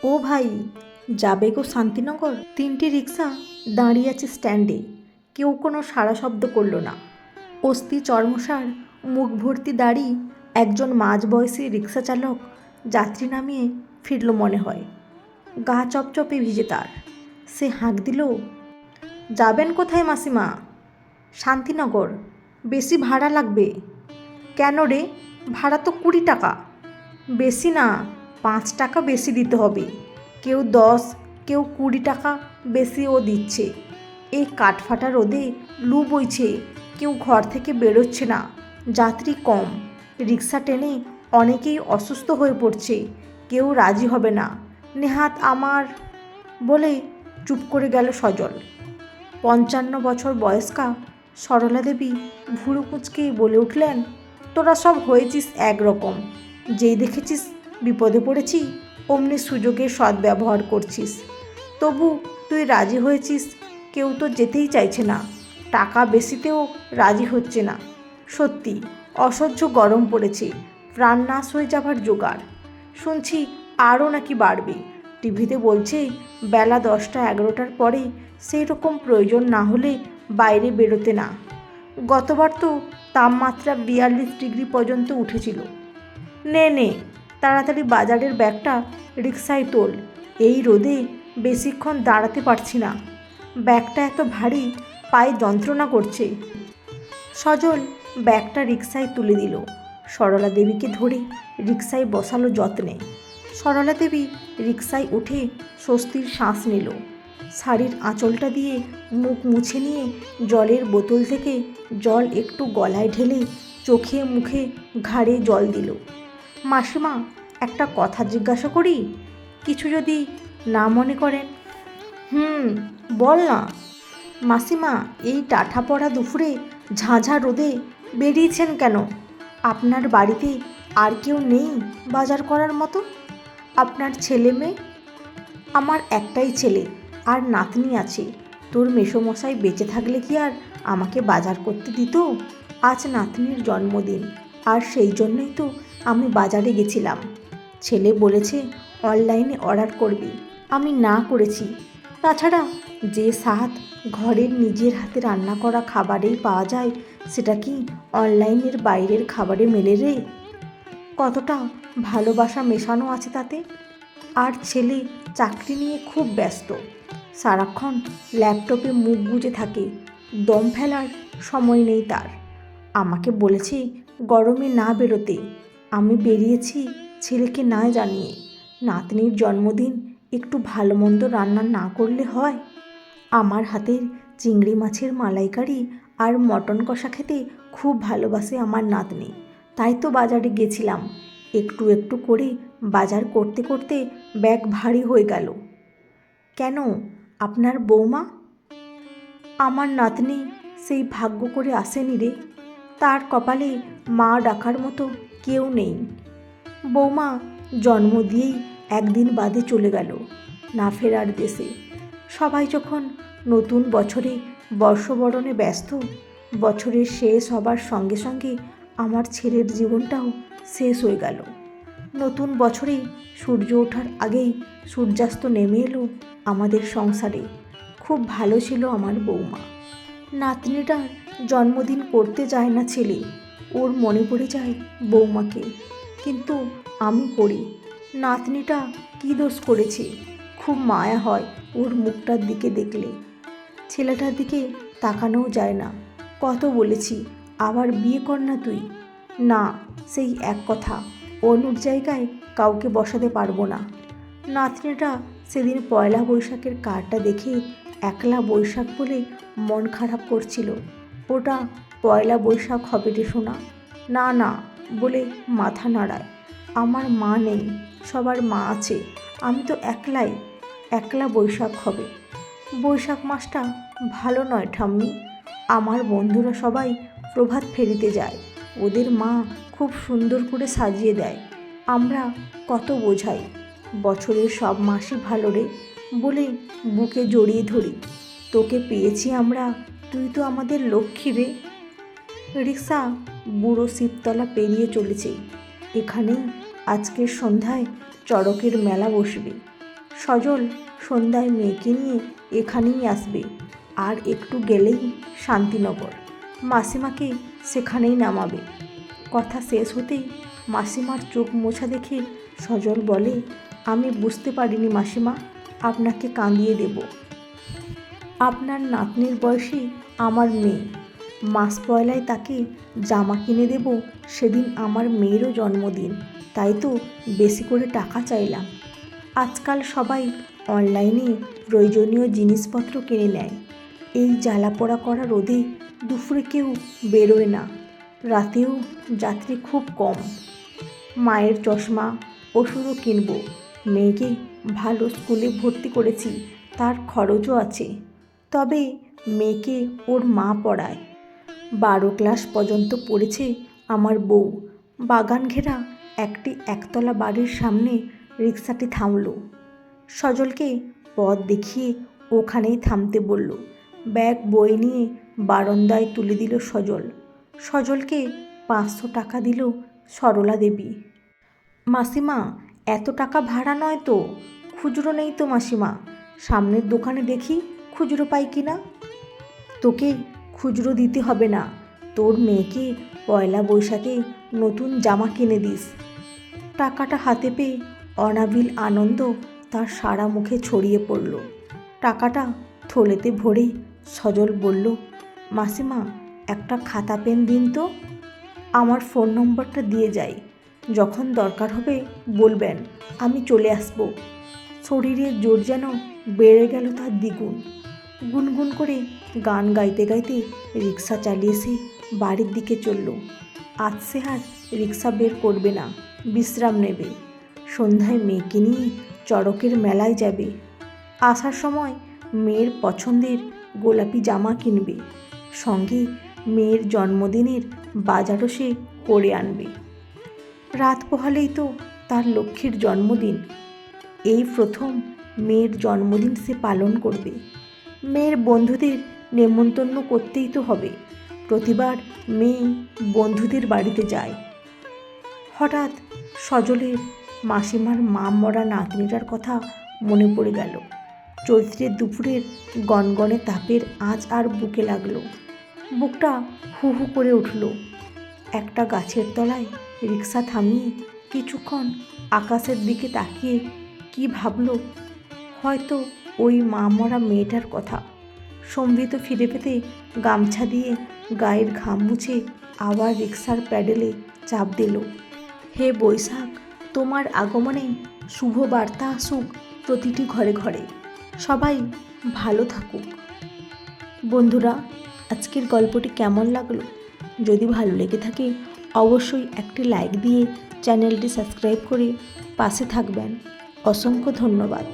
ও ভাই, যাবে গো শান্তিনগর? তিনটি রিক্সা দাঁড়িয়ে আছে স্ট্যান্ডে, কেউ কোনো সাড়া শব্দ করল না। অস্থি চর্মসার, মুখ ভর্তি দাড়ি একজন মাঝবয়সী রিক্সা চালক যাত্রী নামিয়ে ফিরল মনে হয়। গা চপচপে ভিজে তার। সে হাঁক দিল, যাবেন কোথায় মাসিমা? শান্তিনগর। বেশি ভাড়া লাগবে। কেন রে? ভাড়া তো 20 টাকা। বেশি না, 5 টাকা বেশি দিতে হবে। কেউ 10, কেউ 20 টাকা বেশিও দিচ্ছে। এই কাঠফাটা রোদে লু বইছে, কেউ ঘর থেকে বেরোচ্ছে না, যাত্রী কম। রিক্সা টেনে অনেকেই অসুস্থ হয়ে পড়ছে, কেউ রাজি হবে না। নেহাত আমার বলে চুপ করে গেল সজল। 55 বছর বয়স্কা সরলা দেবী ভুরু কুঁচকে বলে উঠলেন, তোরা সব হয়েছিস একরকম। যেই দেখেছিস বিপদে পড়েছি অমনি সুযোগের সদ্ব্যবহার করছিস। তবু তুই রাজি হয়েছিস, কেউ তো যেতেই চাইছে না, টাকা বেশিতেও রাজি হচ্ছে না। সত্যি অসহ্য গরম পড়েছে, প্রাণ নাশ হয়ে যাবার জোগাড়। শুনছি আরও নাকি বাড়বে। টিভিতে বলছে বেলা 10টা-11টার পরে সেই রকম প্রয়োজন না হলে বাইরে বেরোতে না। গতবার তো তাপমাত্রা 42 ডিগ্রি পর্যন্ত উঠেছিল। নে নে, তাড়াতাড়ি বাজারের ব্যাগটা রিক্সায় তোল। এই রোদে বেশিক্ষণ দাঁড়াতে পারছি না, ব্যাগটা এত ভারী, পায়ে যন্ত্রণা করছে। সজল ব্যাগটা রিক্সায় তুলে দিল, সরলা দেবীকে ধরে রিক্সায় বসালো যত্নে। সরলা দেবী রিক্সায় উঠে স্বস্তির শ্বাস নিল। শাড়ির আঁচলটা দিয়ে মুখ মুছে নিয়ে জলের বোতল থেকে জল একটু গলায় ঢেলে চোখে মুখে ঘাড়ে জল দিল। মাসিমা, একটা কথা জিজ্ঞাসা করি, কিছু যদি না মনে করেন? বল না। মাসিমা, এই টাঠা পড়া দুপুরে ঝাঁঝা রোদে বেরিয়েছেন কেন? আপনার বাড়িতে আর কেউ নেই বাজার করার মতো? আপনার ছেলে মেয়ে? আমার একটাই ছেলে আর নাতনি আছে। তোর মেসোমশাই বেঁচে থাকলে কি আর আমাকে বাজার করতে দিত? আজ নাতনির জন্মদিন, আর সেই জন্যই তো আমি বাজারে গেছিলাম। ছেলে বলেছে অনলাইনে অর্ডার করবি, আমি না করেছি। তাছাড়া যে স্বাদ ঘরের নিজের হাতে রান্না করা খাবারেই পাওয়া যায়, সেটা কি অনলাইনের বাইরের খাবারে মেলে রে? কতটা ভালোবাসা মেশানো আছে তাতে। আর ছেলে চাকরি নিয়ে খুব ব্যস্ত, সারাক্ষণ ল্যাপটপে মুখ গুজে থাকে, দম ফেলার সময় নেই তার। আমাকে বলেছে গরমে না বেরোতে, আমি বেরিয়েছি ছেলেকে না জানিয়ে। নাতনির জন্মদিন, একটু ভালো মন্দ রান্না না করলে হয়? আমার হাতের চিংড়ি মাছের মালাইকারি আর মটন কষা খেতে খুব ভালোবাসে আমার নাতনি। তাই তো বাজারে গেছিলাম। একটু একটু করে বাজার করতে করতে ব্যাগ ভারী হয়ে গেল। কেন, আপনার বৌমা? আমার নাতনি সেই ভাগ্য করে আসেনি রে, তার কপালে মা ডাকার মতো কেউ নেই। বৌমা জন্ম দিয়েই একদিন বাদে চলে গেল না ফেরার দেশে। সবাই যখন নতুন বছরে বর্ষবরণে ব্যস্ত, বছরের শেষ হবার সঙ্গে সঙ্গে আমার ছেলের জীবনটাও শেষ হয়ে গেল। নতুন বছরে সূর্য ওঠার আগেই সূর্যাস্ত নেমে এলো আমাদের সংসারে। খুব ভালো ছিল আমার বৌমা। নাতনিটার জন্মদিন করতে যায় না ছেলে, ওর মনে পড়ে যায় বৌমাকে। কিন্তু আমি করি। নাতনিটা কী দোষ করেছে? খুব মায়া হয় ওর মুখটার দিকে দেখলে। ছেলেটার দিকে তাকানোও যায় না। কত বলেছি আবার বিয়ে কর না তুই। না, সেই এক কথা, অনুর জায়গায় কাউকে বসাতে পারবো না। নাতনিটা সেদিন পয়লা বৈশাখের কার্ডটা দেখে একলা বৈশাখ বলে মন খারাপ করছিল। ওটা পয়লা বৈশাখ হবে রে সোনা। না না বলে মাথা নাড়ায়। আমার মা নেই, সবার মা আছে, আমি তো একলাই। একলা বৈশাখ হবে। বৈশাখ মাসটা ভালো নয় ঠাম্মি। আমার বন্ধুরা সবাই প্রভাত ফেরিতে যায়, ওদের মা খুব সুন্দর করে সাজিয়ে দেয়। আমরা কত বোঝাই বছরের সব মাসই ভালো রে বলে বুকে জড়িয়ে ধরি। তোকে পেয়েছি আমরা, তুই তো আমাদের লক্ষ্মী রে। রিক্সা বুড়ো শিবতলা পেরিয়ে চলেছে। এখানেই আজকের সন্ধ্যায় চড়কের মেলা বসবে। সজল সন্ধ্যায় মেয়েকে নিয়ে এখানেই আসবে, আর একটু গেলেই শান্তিনগর, মাসিমাকে সেখানেই নামাবে। কথা শেষ হতেই মাসিমার চোখ মোছা দেখে সজল বলে, আমি বুঝতে পারিনি মাসিমা, আপনাকে কাঁদিয়ে দেব। আপনার নাতনির বয়সী আমার মেয়ে, মাস পয়লায় তাকে জামা কিনে দেব, সেদিন আমার মেয়েরও জন্মদিন, তাই তো বেশি করে টাকা চাইলাম। আজকাল সবাই অনলাইনে প্রয়োজনীয় জিনিসপত্র কিনে নেয়। এই জ্বালাপোড়া করা রোদে দুপুরে কেউ বেরোয় না, রাতেও যাত্রী খুব কম। মায়ের চশমা ওষুধও কিনবো, মেয়েকে ভালো স্কুলে ভর্তি করেছি, তার খরচও আছে। তবে মেয়েকে ওর মা পড়ায়, 12 ক্লাস পর্যন্ত পড়েছে আমার বউ। বাগান ঘেরা একটি একতলা বাড়ির সামনে রিক্সাটি থামলো। সজলকে পথ দেখিয়ে ওখানেই থামতে বলল। ব্যাগ বই নিয়ে বারান্দায় তুলে দিল সজল। সজলকে 500 টাকা দিল সরলা দেবী। মাসিমা, এত টাকা ভাড়া নয় তো, খুচরো নেই তো মাসিমা, সামনের দোকানে দেখি খুচরো পাই কিনা। তোকে খুচরো দিতে হবে না, তোর মেয়েকে পয়লা বৈশাখে নতুন জামা কিনে দিস। টাকাটা হাতে পেয়ে অনাবিল আনন্দ তার সারা মুখে ছড়িয়ে পড়ল। টাকাটা থলেতে ভরে সজল বলল, মাসিমা একটা খাতা পেন দিন তো, আমার ফোন নম্বরটা দিয়ে যাই, যখন দরকার হবে বলবেন, আমি চলে আসব। শরীরের জোর যেন বেড়ে গেল তার দ্বিগুণ। গুনগুন করে গান গাইতে গাইতে রিক্সা চালিয়ে সে বাড়ির দিকে চলল। আজ সে আর রিক্সা বের করবে না, বিশ্রাম নেবে। সন্ধ্যায় মেয়েকে নিয়ে চড়কের মেলায় যাবে। আসার সময় মেয়ের পছন্দের গোলাপি জামা কিনবে, সঙ্গে মেয়ের জন্মদিনের বাজারও সে করে আনবে। রাত পোহালেই তো তার লক্ষ্মীর জন্মদিন, এই প্রথম মেয়ের জন্মদিন সে পালন করবে। মেয়ের বন্ধুদের নেমন্তন্ন করতেই তো হবে। প্রতিবার মেয়ে বন্ধুদের বাড়িতে যায়। হঠাৎ সজলের মাসিমার মা মরা নাতনিটার কথা মনে পড়ে গেল। চৈত্রের দুপুরের গনগনে তাপের আঁচ আর বুকে লাগলো। বুকটা হু হু করে উঠল। একটা গাছের তলায় রিক্সা থামিয়ে কিছুক্ষণ আকাশের দিকে তাকিয়ে কি ভাবলো, হয়তো ওই মা মরা মেয়েটার কথা। সম্বিত ফিরে পেতে গামছা দিয়ে গায়ের ঘাম মুছে আবার রিক্সার প্যাডেলে চাপ দিল। হে বৈশাখ, তোমার আগমনে শুভ বার্তা আসুক প্রতিটি ঘরে ঘরে, সবাই ভালো থাকুক। বন্ধুরা, আজকের গল্পটি কেমন লাগলো? যদি ভালো লেগে থাকে অবশ্যই একটি লাইক দিয়ে চ্যানেলটি সাবস্ক্রাইব করে পাশে থাকবেন। অসংখ্য ধন্যবাদ।